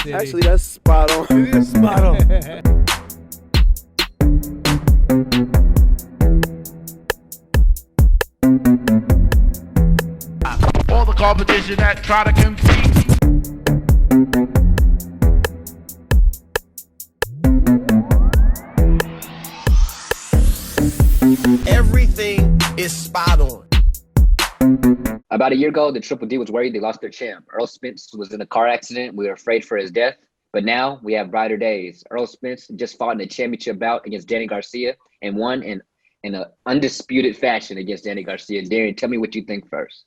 City. Actually, that's spot on. It is spot on. All the competition that try to compete. Everything is spot on. About a year ago, the Triple D was worried they lost their champ. Errol Spence was in a car accident. We were afraid for his death. But now we have brighter days. Errol Spence just fought in a championship bout against Danny Garcia and won in an undisputed fashion against Danny Garcia. Darren, tell me what you think first.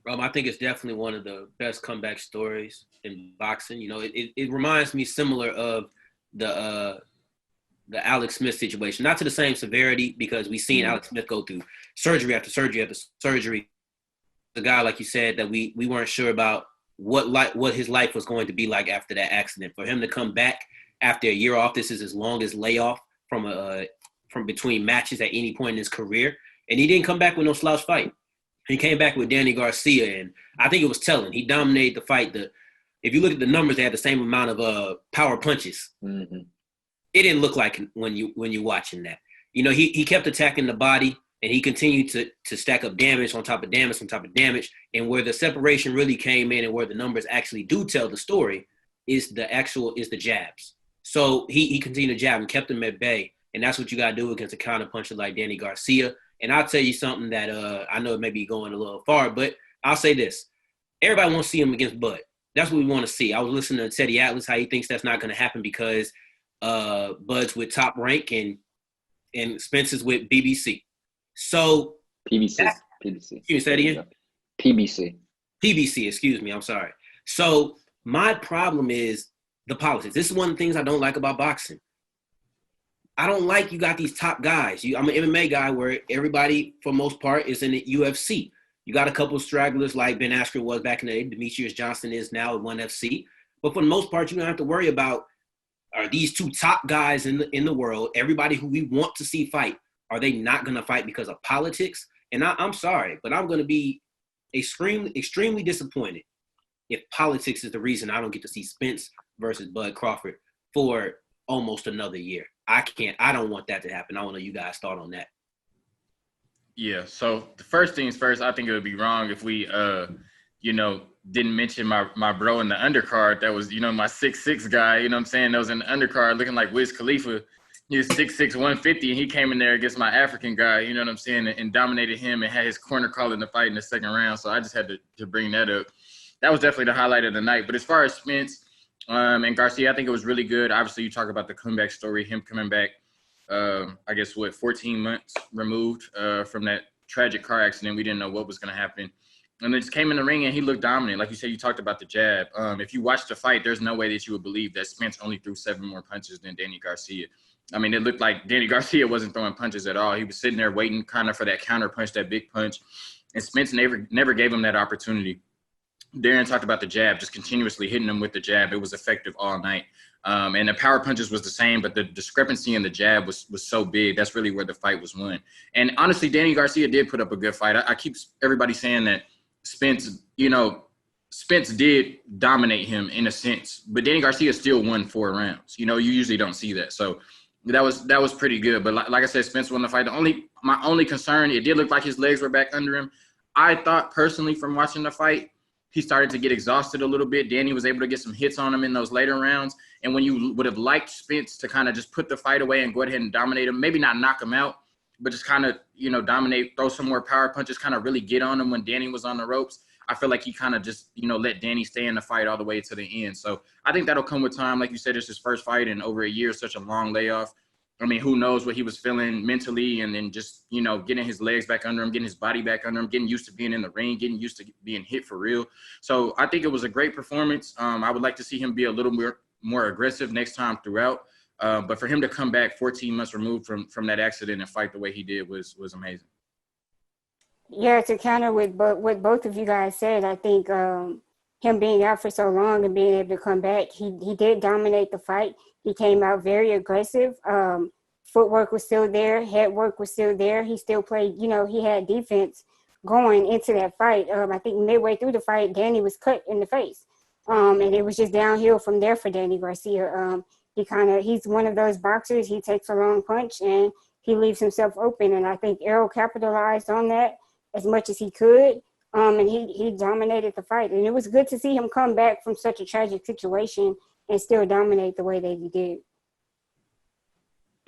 I think it's definitely one of the best comeback stories in boxing. You know, it reminds me similar of the Alex Smith situation, not to the same severity because we've seen Alex Smith go through surgery after surgery after surgery. The guy, like you said, that we weren't sure about what his life was going to be like after that accident. For him to come back after a year off, this is his longest layoff from between matches at any point in his career, and he didn't come back with no slouch fight. He came back with Danny Garcia, and I think it was telling. He dominated the fight. If you look at the numbers, they had the same amount of power punches. Mm-hmm. It didn't look like when you're watching that. You know, he kept attacking the body, and he continued to stack up damage on top of damage on top of damage. And where the separation really came in and where the numbers actually do tell the story is the jabs. So he continued to jab and kept him at bay. And that's what you got to do against a counterpuncher like Danny Garcia. And I'll tell you something that I know it may be going a little far, but I'll say this. Everybody wants to see him against Bud. That's what we want to see. I was listening to Teddy Atlas, how he thinks that's not going to happen because Bud's with Top Rank and Spence's with BBC. So PBC. You say it again? PBC, excuse me. I'm sorry. So my problem is the politics. This is one of the things I don't like about boxing. I don't like you got these top guys. I'm an MMA guy where everybody, for most part, is in the UFC. You got a couple of stragglers like Ben Askren was back in the day. Demetrius Johnson is now at ONE FC. But for the most part, you don't have to worry about are these two top guys in the world, everybody who we want to see fight, are they not going to fight because of politics? And I'm sorry, but I'm going to be extremely disappointed if politics is the reason I don't get to see Spence versus Bud Crawford for almost another year. I don't want that to happen. I want to know you guys' thought on that. Yeah, so the first things first, I think it would be wrong if we, didn't mention my bro in the undercard. That was, my 6'6" guy, you know what I'm saying? That was in the undercard looking like Wiz Khalifa. He was 6'6", 150, and he came in there against my African guy, you know what I'm saying, and dominated him and had his corner calling the fight in the second round. So I just had to bring that up. That was definitely the highlight of the night. But as far as Spence and Garcia, I think it was really good. Obviously, you talk about the comeback story, him coming back, 14 months removed from that tragic car accident. We didn't know what was going to happen. And then just came in the ring, and he looked dominant. Like you said, you talked about the jab. If you watch the fight, there's no way that you would believe that Spence only threw 7 more punches than Danny Garcia. I mean, it looked like Danny Garcia wasn't throwing punches at all. He was sitting there waiting kind of for that counter punch, that big punch. And Spence never gave him that opportunity. Darren talked about the jab, just continuously hitting him with the jab. It was effective all night. And the power punches was the same, but the discrepancy in the jab was so big. That's really where the fight was won. And honestly, Danny Garcia did put up a good fight. I keep everybody saying that Spence did dominate him in a sense, but Danny Garcia still won 4 rounds. You usually don't see that. So that was pretty good. But like I said, Spence won the fight. My only concern, it did look like his legs were back under him. I thought personally from watching the fight, he started to get exhausted a little bit. Danny was able to get some hits on him in those later rounds. And when you would have liked Spence to kind of just put the fight away and go ahead and dominate him, maybe not knock him out, but just kind of, dominate, throw some more power punches, kind of really get on him when Danny was on the ropes. I feel like he kind of just, let Danny stay in the fight all the way to the end. So I think that'll come with time. Like you said, it's his first fight in over a year, such a long layoff. I mean, who knows what he was feeling mentally, and then just, getting his legs back under him, getting his body back under him, getting used to being in the ring, getting used to being hit for real. So I think it was a great performance. I would like to see him be a little more aggressive next time throughout. But for him to come back 14 months removed from that accident and fight the way he did was amazing. Yeah, to counter with what both of you guys said, I think him being out for so long and being able to come back, he did dominate the fight. He came out very aggressive. Footwork was still there. Head work was still there. He still played, he had defense going into that fight. I think midway through the fight, Danny was cut in the face. And it was just downhill from there for Danny Garcia. He's one of those boxers. He takes a long punch and he leaves himself open. And I think Errol capitalized on that as much as he could. And he dominated the fight. And it was good to see him come back from such a tragic situation and still dominate the way that he did.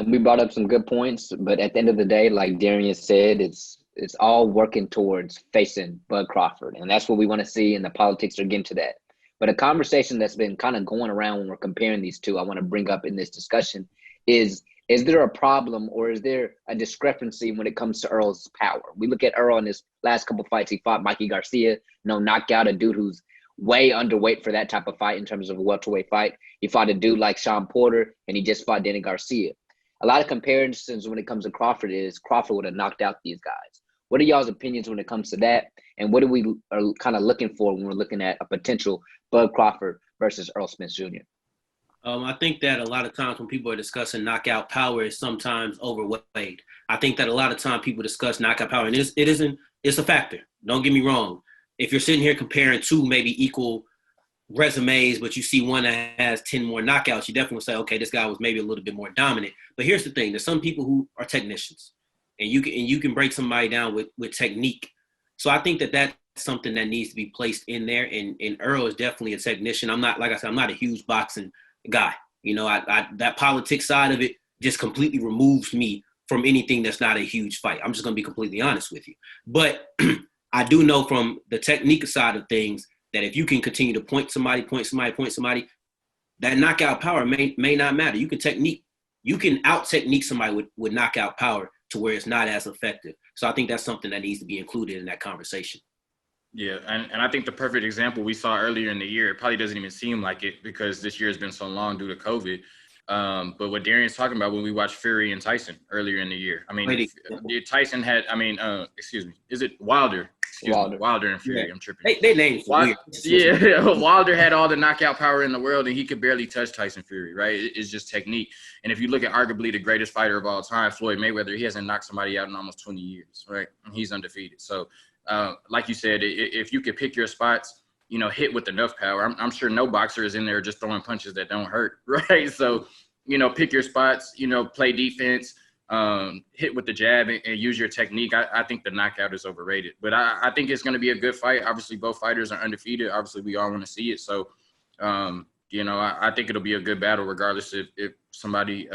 We brought up some good points, but at the end of the day, like Darian said, it's all working towards facing Bud Crawford. And that's what we want to see, and the politics are getting to that. But a conversation that's been kind of going around when we're comparing these two, I want to bring up in this discussion is there a problem or is there a discrepancy when it comes to Errol's power? We look at Errol in his last couple fights. He fought Mikey Garcia, knocked out a dude who's way underweight for that type of fight in terms of a welterweight fight. He fought a dude like Sean Porter, and he just fought Danny Garcia. A lot of comparisons when it comes to Crawford is Crawford would have knocked out these guys. What are y'all's opinions when it comes to that? And what are we kind of looking for when we're looking at a potential Bud Crawford versus Errol Spence Jr.? I think that a lot of times when people are discussing knockout power is sometimes overweighed. I think that a lot of times people discuss knockout power, and it's a factor. Don't get me wrong. If you're sitting here comparing two maybe equal resumes, but you see one that has 10 more knockouts, you definitely say, okay, this guy was maybe a little bit more dominant. But here's the thing. There's some people who are technicians, and you can break somebody down with technique. So I think that that's something that needs to be placed in there. And Earl is definitely a technician. I'm not, like I said, I'm not a huge boxing guy. You know, I that politics side of it just completely removes me from anything that's not a huge fight. I'm just going to be completely honest with you. But I do know from the technique side of things that if you can continue to point somebody, that knockout power may not matter. You can out-technique somebody with knockout power to where it's not as effective. So I think that's something that needs to be included in that conversation. Yeah, and I think the perfect example we saw earlier in the year, it probably doesn't even seem like it because this year has been so long due to COVID. But what Darian's talking about when we watched Fury and Tyson earlier in the year. I mean, Tyson had, is it Wilder? Wilder and Fury. Yeah. I'm tripping. They named weird. Yeah, Wilder had all the knockout power in the world, and he could barely touch Tyson Fury, right? It's just technique. And if you look at arguably the greatest fighter of all time, Floyd Mayweather, he hasn't knocked somebody out in almost 20 years, right? And he's undefeated. So, like you said, if you could pick your spots, hit with enough power, I'm sure no boxer is in there just throwing punches that don't hurt, right? So, pick your spots, play defense, hit with the jab and use your technique. I think the knockout is overrated, but I think it's going to be a good fight. Obviously, both fighters are undefeated. Obviously, we all want to see it. So, I think it'll be a good battle regardless if somebody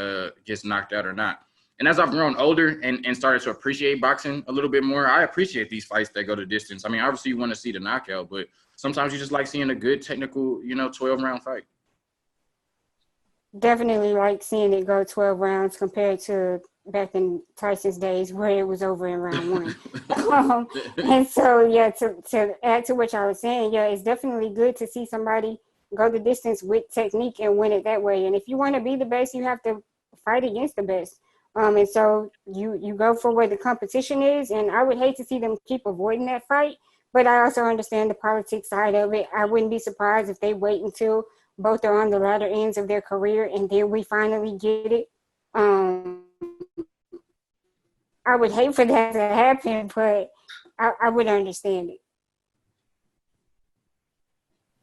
gets knocked out or not. And as I've grown older and started to appreciate boxing a little bit more, I appreciate these fights that go the distance. I mean, obviously, you want to see the knockout, but sometimes you just like seeing a good technical, 12-round fight. Definitely like seeing it go 12 rounds compared to back in Tyson's days where it was over in round one. And so, yeah, to add to what y'all was saying, yeah, it's definitely good to see somebody go the distance with technique and win it that way. And if you want to be the best, you have to fight against the best. And so you go for where the competition is. And I would hate to see them keep avoiding that fight. But I also understand the politics side of it. I wouldn't be surprised if they wait until both are on the latter ends of their career and then we finally get it. I would hate for that to happen, but I would understand it.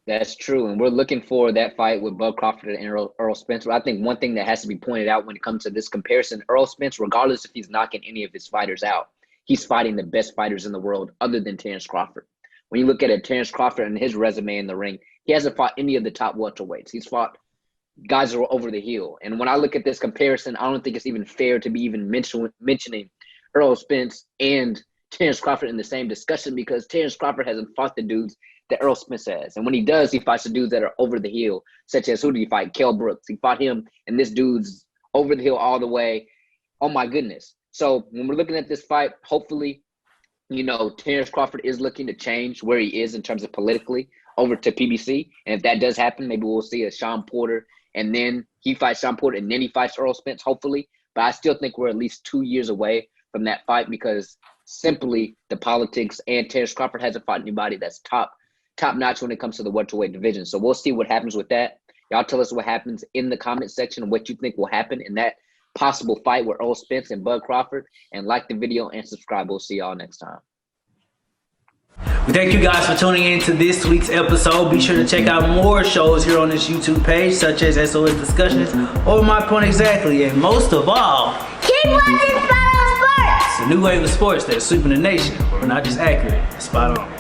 That's true. And we're looking for that fight with Bud Crawford and Errol Spence. I think one thing that has to be pointed out when it comes to this comparison, Errol Spence, regardless if he's knocking any of his fighters out, he's fighting the best fighters in the world other than Terrence Crawford. When you look at Terrence Crawford and his resume in the ring, he hasn't fought any of the top welterweights. He's fought guys that were over the hill. And when I look at this comparison, I don't think it's even fair to be even mentioning Errol Spence and Terrence Crawford in the same discussion because Terrence Crawford hasn't fought the dudes that Errol Spence has. And when he does, he fights the dudes that are over the hill, such as who did he fight? Kell Brooks. He fought him, and this dude's over the hill all the way. Oh, my goodness. So when we're looking at this fight, hopefully, Terrence Crawford is looking to change where he is in terms of politically over to PBC. And if that does happen, maybe we'll see a Sean Porter, and then he fights Sean Porter, and then he fights Errol Spence, hopefully. But I still think we're at least 2 years away from that fight because simply the politics, and Terrence Crawford hasn't fought anybody that's top-notch when it comes to the welterweight division. So we'll see what happens with that. Y'all tell us what happens in the comment section and what you think will happen in that possible fight with Errol Spence and Bud Crawford. And like the video and subscribe. We'll see y'all next time. We thank you guys for tuning in to this week's episode. Be sure to check out more shows here on this YouTube page, such as SOS Discussions or My Point Exactly. And most of all, keep watching Spot On Sports! it's a new wave of sports that's sweeping the nation. We're not just accurate, it's spot on.